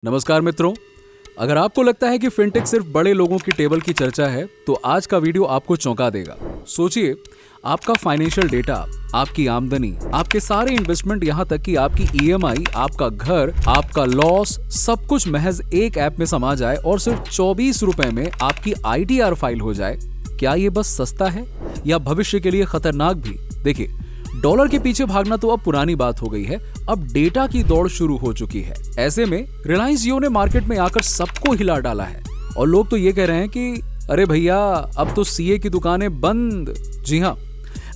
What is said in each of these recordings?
नमस्कार मित्रों, अगर आपको लगता है कि फिनटेक सिर्फ बड़े लोगों की टेबल की चर्चा है तो आज का वीडियो आपको चौंका देगा। सोचिए, आपका फाइनेंशियल डेटा, आपकी आमदनी, आपके सारे इन्वेस्टमेंट, यहाँ तक कि आपकी ईएमआई, आपका घर, आपका लॉस, सब कुछ महज एक ऐप में समा जाए और सिर्फ 24 रुपए में आपकी आईटीआर फाइल हो जाए। क्या ये बस सस्ता है या भविष्य के लिए खतरनाक भी? देखिए, डॉलर के पीछे भागना तो अब पुरानी बात हो गई है, अब डेटा की दौड़ शुरू हो चुकी है। ऐसे में रिलायंस जियो ने मार्केट में आकर सबको हिला डाला है और लोग तो ये कह रहे हैं कि अरे भैया, अब तो सीए की दुकानें बंद। जी हाँ,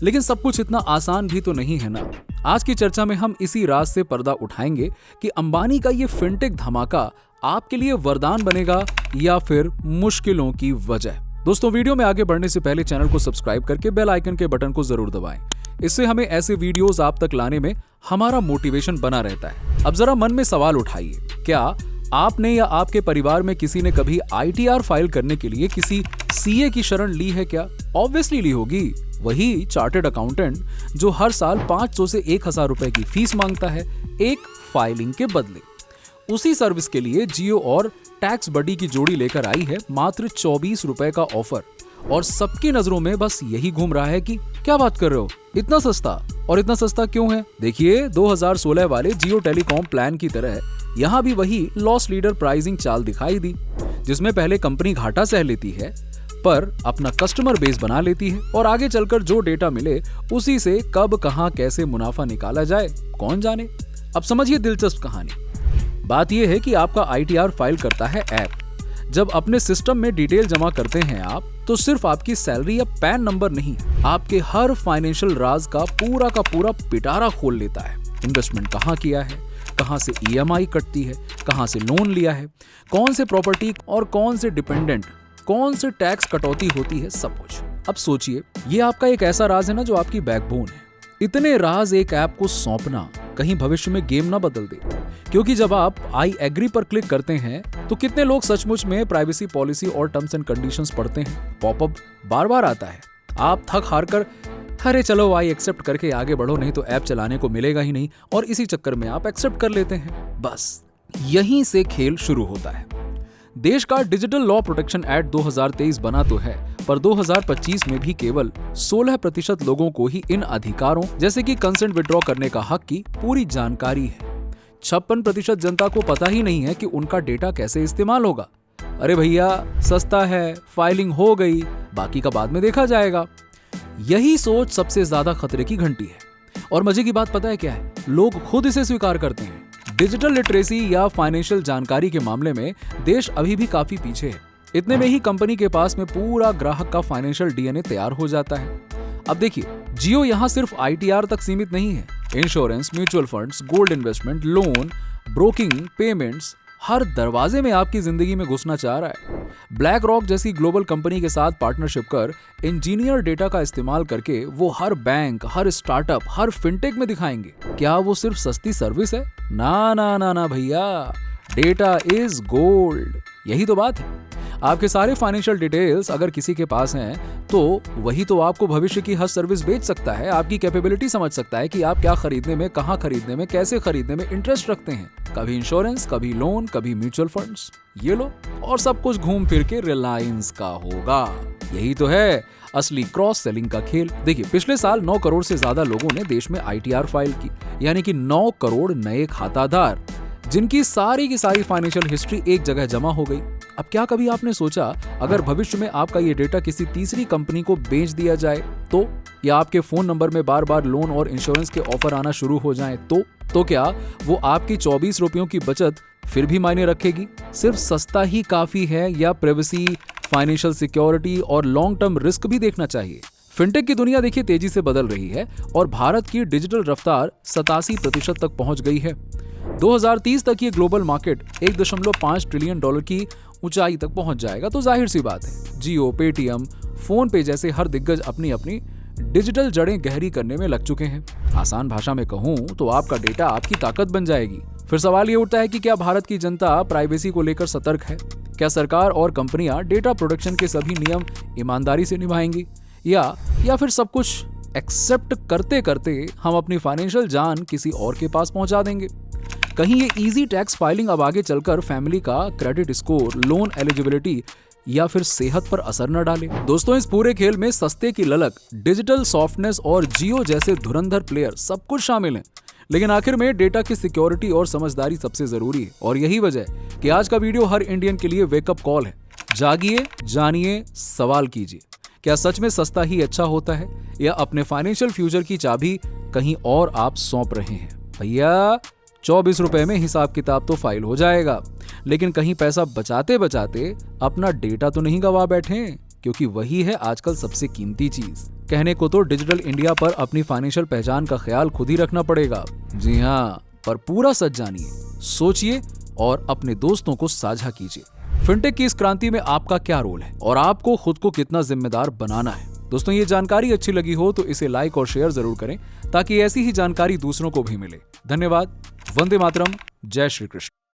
लेकिन सब कुछ इतना आसान भी तो नहीं है ना। आज की चर्चा में हम इसी राज से पर्दा उठाएंगे कि अंबानी का ये फिनटेक धमाका आपके लिए वरदान बनेगा या फिर मुश्किलों की वजह। दोस्तों, वीडियो में आगे बढ़ने से पहले चैनल को सब्सक्राइब करके बेल आइकन के बटन को जरूर दबाएं। इससे हमें ऐसे वीडियोस आप तक लाने में हमारा मोटिवेशन बना रहता है। अब जरा मन में सवाल उठाइए, क्या आपने या आपके परिवार में किसी ने कभी आईटीआर फाइल करने के लिए किसी सीए की शरण ली है क्या? ऑब्वियसली ली होगी। वही चार्टर्ड अकाउंटेंट जो हर साल 500 से 1000 रुपए की फीस मांगता है एक फाइलिंग के बदले। उसी सर्विस के लिए जियो और टैक्स बडी की जोड़ी लेकर आई है मात्र 24 रुपए का ऑफर, और सबकी नजरों में बस यही घूम रहा है कि क्या बात कर रहे हो, इतना सस्ता। और इतना सस्ता क्यों है? देखिए, 2016 वाले जियो टेलीकॉम प्लान की तरह यहाँ भी वही लॉस लीडर प्राइसिंग चाल दिखाई दी, जिसमें पहले कंपनी घाटा सह लेती है पर अपना कस्टमर बेस बना लेती है और आगे चलकर जो डेटा मिले उसी से कब कहां कैसे मुनाफा निकाला जाए कौन जाने। अब समझिए दिलचस्प कहानी। बात यह है कि आपका आईटीआर फाइल करता है ऐप। जब अपने सिस्टम में डिटेल जमा करते हैं आप, तो सिर्फ आपकी सैलरी या पैन नंबर नहीं, आपके हर फाइनेंशियल राज का पूरा पिटारा खोल लेता है। इन्वेस्टमेंट कहाँ किया है, कहाँ से ईएमआई कटती है, कहाँ से लोन लिया है, कौन से प्रॉपर्टी और कौन से डिपेंडेंट, कौन से टैक्स कटौती होती है, सब कुछ। अब सोचिए, ये आपका एक ऐसा राज है ना जो आपकी बैकबोन है। इतने राज एक ऐप को सौंपना कहीं भविष्य में गेम ना बदल दे, क्योंकि जब आप आई एग्री पर क्लिक करते हैं तो कितने लोग सचमुच में प्राइवेसी पॉलिसी और टर्म्स एंड कंडीशंस पढ़ते हैं? पॉपअप बार बार आता है, आप थक हार कर अरे चलो आई एक्सेप्ट करके आगे बढ़ो, नहीं तो ऐप चलाने को मिलेगा ही नहीं, और इसी चक्कर में आप एक्सेप्ट कर लेते हैं। बस यहीं से खेल शुरू होता है। देश का डिजिटल लॉ प्रोटेक्शन एक्ट 2023 बना तो है, पर 2025 में भी केवल 16% लोगों को ही इन अधिकारों जैसे कि कंसेंट विड्रॉ करने का हक की पूरी जानकारी है। 56% जनता को पता ही नहीं है कि उनका डेटा कैसे इस्तेमाल होगा। अरे भैया, सस्ता है, फाइलिंग हो गई, बाकी का बाद में देखा जाएगा। यही सोच सबसे ज्यादा खतरे की घंटी है। और मजे की बात पता है क्या है? लोग खुद इसे स्वीकार करते हैं। डिजिटल लिटरेसी या फाइनेंशियल जानकारी के मामले में देश अभी भी काफी पीछे है। इतने में ही कंपनी के पास में पूरा ग्राहक का फाइनेंशियल डीएनए तैयार हो जाता है। अब देखिए, जियो यहाँ सिर्फ आईटीआर तक सीमित नहीं है। Insurance, mutual funds, gold investment, loan, broking, payments, हर दरवाजे में आपकी जिंदगी में घुसना चाह रहा है। ब्लैक रॉक जैसी ग्लोबल कंपनी के साथ पार्टनरशिप कर इंजीनियर डेटा का इस्तेमाल करके वो हर बैंक, हर स्टार्टअप, हर फिनटेक में दिखाएंगे। क्या वो सिर्फ सस्ती सर्विस है? ना ना ना ना भैया, डेटा इज गोल्ड। यही तो बात है। आपके सारे फाइनेंशियल डिटेल्स अगर किसी के पास हैं, तो वही तो आपको भविष्य की हर सर्विस बेच सकता है, आपकी कैपेबिलिटी समझ सकता है कि आप क्या खरीदने में, कहां खरीदने में, कैसे खरीदने में इंटरेस्ट रखते हैं। कभी इंश्योरेंस, कभी लोन, कभी म्यूचुअल फंड्स, ये लो, और सब कुछ घूम फिर के रिलायंस का होगा। यही तो है असली क्रॉस सेलिंग का खेल। देखिए, पिछले साल 9 करोड़ से ज्यादा लोगों ने देश में आईटीआर फाइल की, यानी कि 9 करोड़ नए खाताधार, जिनकी सारी की सारी फाइनेंशियल हिस्ट्री एक जगह जमा हो गई। अब क्या कभी आपने सोचा, अगर भविष्य में आपका ये डेटा किसी तीसरी कंपनी को बेच दिया जाए तो, या आपके फोन नंबर में बार बार लोन और इंश्योरेंस के ऑफर आना शुरू हो जाएं तो क्या वो आपकी 24 रुपयों की बचत फिर भी मायने रखेगी? सिर्फ सस्ता ही काफी है या प्राइवेसी, फाइनेंशियल सिक्योरिटी और लॉन्ग टर्म रिस्क भी देखना चाहिए? फिनटेक की दुनिया देखिए तेजी से बदल रही है और भारत की डिजिटल रफ्तार 87% तक पहुंच गई है। 2030 तक ये ग्लोबल मार्केट 1.5 ट्रिलियन डॉलर की ऊंचाई तक पहुंच जाएगा। तो जाहिर सी बात है, जियो, पेटीएम, फोन पे जैसे हर दिग्गज अपनी अपनी डिजिटल जड़ें गहरी करने में लग चुके हैं। आसान भाषा में कहूं तो आपका डेटा आपकी ताकत बन जाएगी। फिर सवाल ये उठता है कि क्या भारत की जनता प्राइवेसी को लेकर सतर्क है? क्या सरकार और कंपनियां डेटा प्रोटेक्शन के सभी नियम ईमानदारी से निभाएंगी, या फिर सब कुछ एक्सेप्ट करते करते हम अपनी फाइनेंशियल जान किसी और के पास पहुंचा देंगे? कहीं ये इजी टैक्स फाइलिंग अब आगे चलकर फैमिली का क्रेडिट स्कोर, लोन एलिजिबिलिटी या फिर सेहत पर असर न डाले। दोस्तों, इस पूरे खेल में सस्ते की ललक, डिजिटल सॉफ्टनेस और जियो जैसे धुरंधर प्लेयर सब कुछ शामिल हैं। लेकिन आखिर में डेटा की सिक्योरिटी और समझदारी सबसे जरूरी है, और यही वजह है कि आज का वीडियो हर इंडियन के लिए वेकअप कॉल है। जागिए, जानिए, सवाल कीजिए, क्या सच में सस्ता ही अच्छा होता है, या अपने फाइनेंशियल फ्यूचर की चाबी कहीं और आप सौंप रहे हैं? भैया 24 रुपए में हिसाब किताब तो फाइल हो जाएगा, लेकिन कहीं पैसा बचाते बचाते अपना डेटा तो नहीं गवा बैठे, क्योंकि वही है आजकल सबसे कीमती चीज। कहने को तो डिजिटल इंडिया पर अपनी फाइनेंशियल पहचान का ख्याल खुद ही रखना पड़ेगा। जी हाँ, पर पूरा सच जानिए, सोचिए और अपने दोस्तों को साझा कीजिए। फिनटेक की इस क्रांति में आपका क्या रोल है और आपको खुद को कितना जिम्मेदार बनाना है? दोस्तों, ये जानकारी अच्छी लगी हो तो इसे लाइक और शेयर जरूर करें, ताकि ऐसी ही जानकारी दूसरों को भी मिले। धन्यवाद। वंदे मातरम। जय श्री कृष्ण।